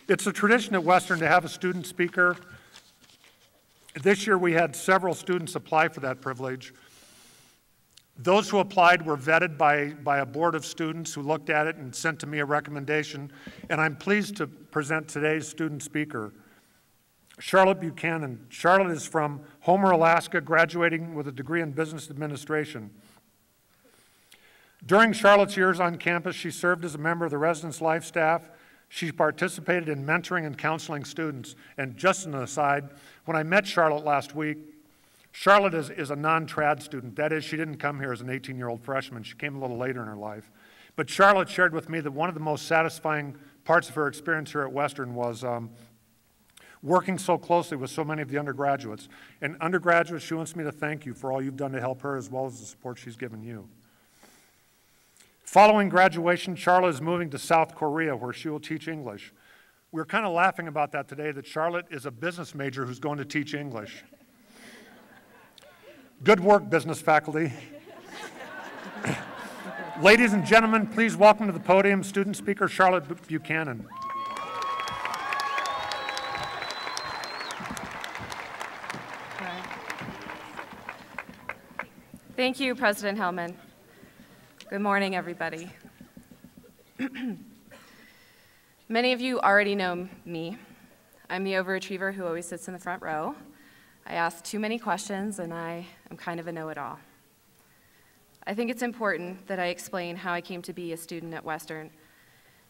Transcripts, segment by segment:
It's a tradition at Western to have a student speaker. This year we had several students apply for that privilege. Those who applied were vetted by a board of students who looked at it and sent to me a recommendation, and I'm pleased to present today's student speaker, Charlotte Buchanan. Charlotte is from Homer, Alaska, graduating with a degree in business administration. During Charlotte's years on campus, she served as a member of the residence life staff. She participated in mentoring and counseling students. And just an aside, when I met Charlotte last week, Charlotte is a non-trad student. That is, she didn't come here as an 18-year-old freshman. She came a little later in her life. But Charlotte shared with me that one of the most satisfying parts of her experience here at Western was working so closely with so many of the undergraduates. And undergraduates, she wants me to thank you for all you've done to help her as well as the support she's given you. Following graduation, Charlotte is moving to South Korea where she will teach English. We were kind of laughing about that today, that Charlotte is a business major who's going to teach English. Good work, business faculty. Ladies and gentlemen, please welcome to the podium student speaker Charlotte Buchanan. Thank you, President Hellman. Good morning, everybody. Many of you already know me. I'm the overachiever who always sits in the front row. I ask too many questions, and I am kind of a know-it-all. I think it's important that I explain how I came to be a student at Western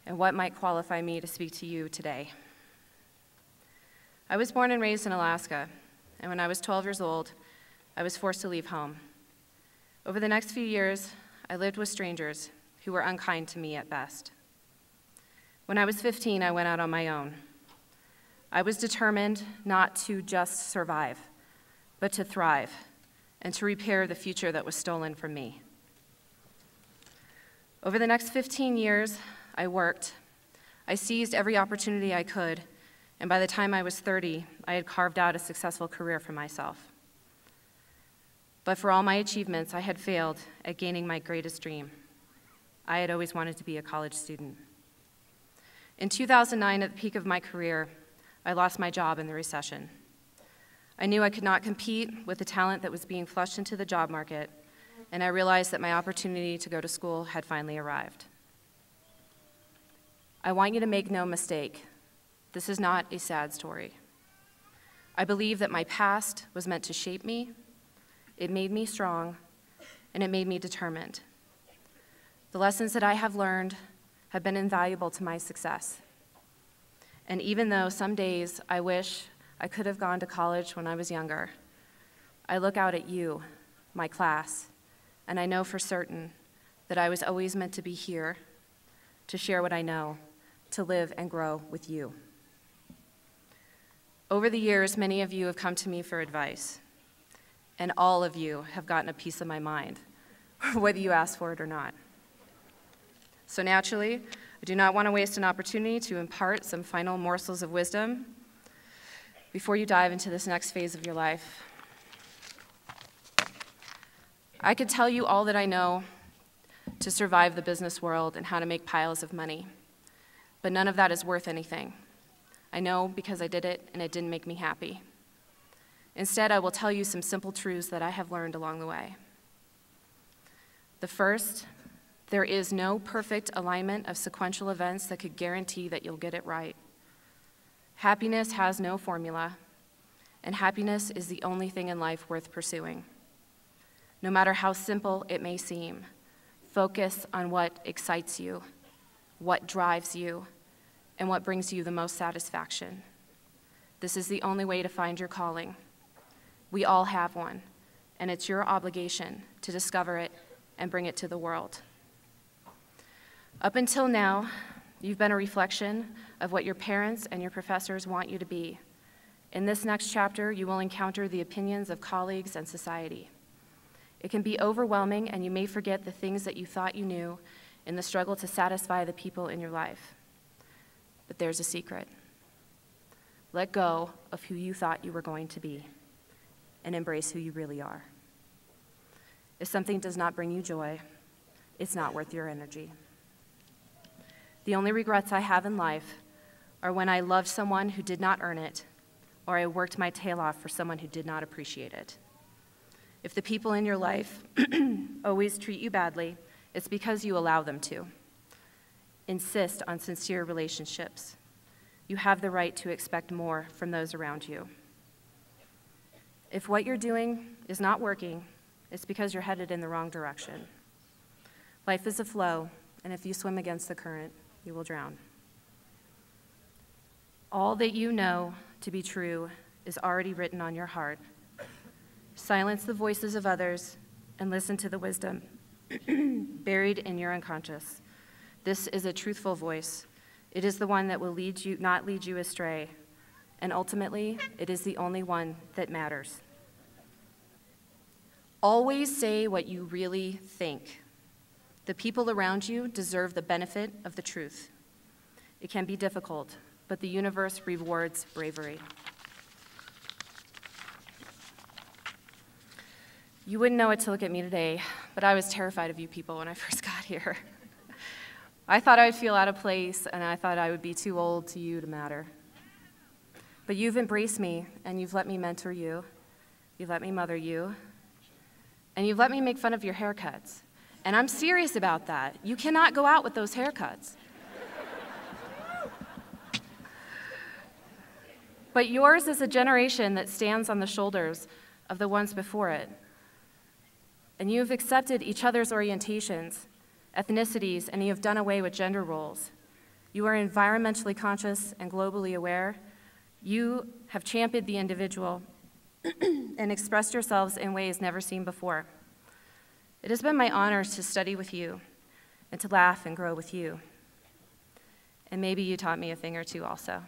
and what might qualify me to speak to you today. I was born and raised in Alaska, and when I was 12 years old, I was forced to leave home. Over the next few years, I lived with strangers who were unkind to me at best. When I was 15, I went out on my own. I was determined not to just survive, but to thrive and to repair the future that was stolen from me. Over the next 15 years, I worked. I seized every opportunity I could, and by the time I was 30, I had carved out a successful career for myself. But for all my achievements, I had failed at gaining my greatest dream. I had always wanted to be a college student. In 2009, at the peak of my career, I lost my job in the recession. I knew I could not compete with the talent that was being flushed into the job market, and I realized that my opportunity to go to school had finally arrived. I want you to make no mistake, this is not a sad story. I believe that my past was meant to shape me. It made me strong, and it made me determined. The lessons that I have learned have been invaluable to my success. And even though some days I wish I could have gone to college when I was younger, I look out at you, my class, and I know for certain that I was always meant to be here, to share what I know, to live and grow with you. Over the years, many of you have come to me for advice. And all of you have gotten a piece of my mind, whether you ask for it or not. So naturally, I do not want to waste an opportunity to impart some final morsels of wisdom before you dive into this next phase of your life. I could tell you all that I know to survive the business world and how to make piles of money, but none of that is worth anything. I know because I did it and it didn't make me happy. Instead, I will tell you some simple truths that I have learned along the way. The first, there is no perfect alignment of sequential events that could guarantee that you'll get it right. Happiness has no formula, and happiness is the only thing in life worth pursuing. No matter how simple it may seem, focus on what excites you, what drives you, and what brings you the most satisfaction. This is the only way to find your calling. We all have one, and it's your obligation to discover it and bring it to the world. Up until now, you've been a reflection of what your parents and your professors want you to be. In this next chapter, you will encounter the opinions of colleagues and society. It can be overwhelming, and you may forget the things that you thought you knew in the struggle to satisfy the people in your life. But there's a secret. Let go of who you thought you were going to be, and embrace who you really are. If something does not bring you joy, it's not worth your energy. The only regrets I have in life or when I loved someone who did not earn it, or I worked my tail off for someone who did not appreciate it. If the people in your life always treat you badly, it's because you allow them to. Insist on sincere relationships. You have the right to expect more from those around you. If what you're doing is not working, it's because you're headed in the wrong direction. Life is a flow, and if you swim against the current, you will drown. All that you know to be true is already written on your heart. Silence the voices of others and listen to the wisdom buried in your unconscious. This is a truthful voice. It is the one that will not lead you astray, and ultimately, it is the only one that matters. Always say what you really think. The people around you deserve the benefit of the truth. It can be difficult, but the universe rewards bravery. You wouldn't know it to look at me today, but I was terrified of you people when I first got here. I thought I would feel out of place, and I thought I would be too old to you to matter. But you've embraced me, and you've let me mentor you. You've let me mother you. And you've let me make fun of your haircuts. And I'm serious about that. You cannot go out with those haircuts. But yours is a generation that stands on the shoulders of the ones before it. And you have accepted each other's orientations, ethnicities, and you have done away with gender roles. You are environmentally conscious and globally aware. You have championed the individual and expressed yourselves in ways never seen before. It has been my honor to study with you and to laugh and grow with you. And maybe you taught me a thing or two also.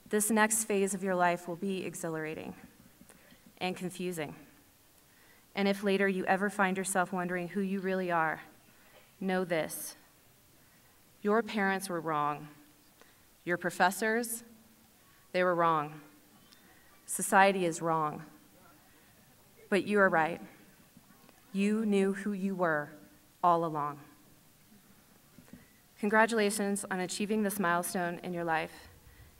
This next phase of your life will be exhilarating and confusing. And if later you ever find yourself wondering who you really are, know this: your parents were wrong. Your professors, they were wrong. Society is wrong. But you are right. You knew who you were all along. Congratulations on achieving this milestone in your life,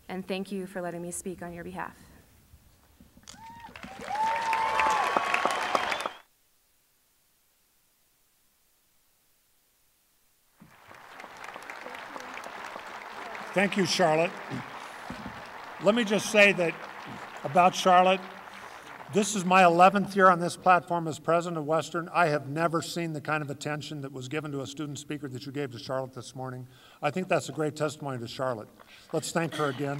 and thank you for letting me speak on your behalf. Thank you, Charlotte. Let me just say that about Charlotte, this is my 11th year on this platform as president of Western. I have never seen the kind of attention that was given to a student speaker that you gave to Charlotte this morning. I think that's a great testimony to Charlotte. Let's thank her again.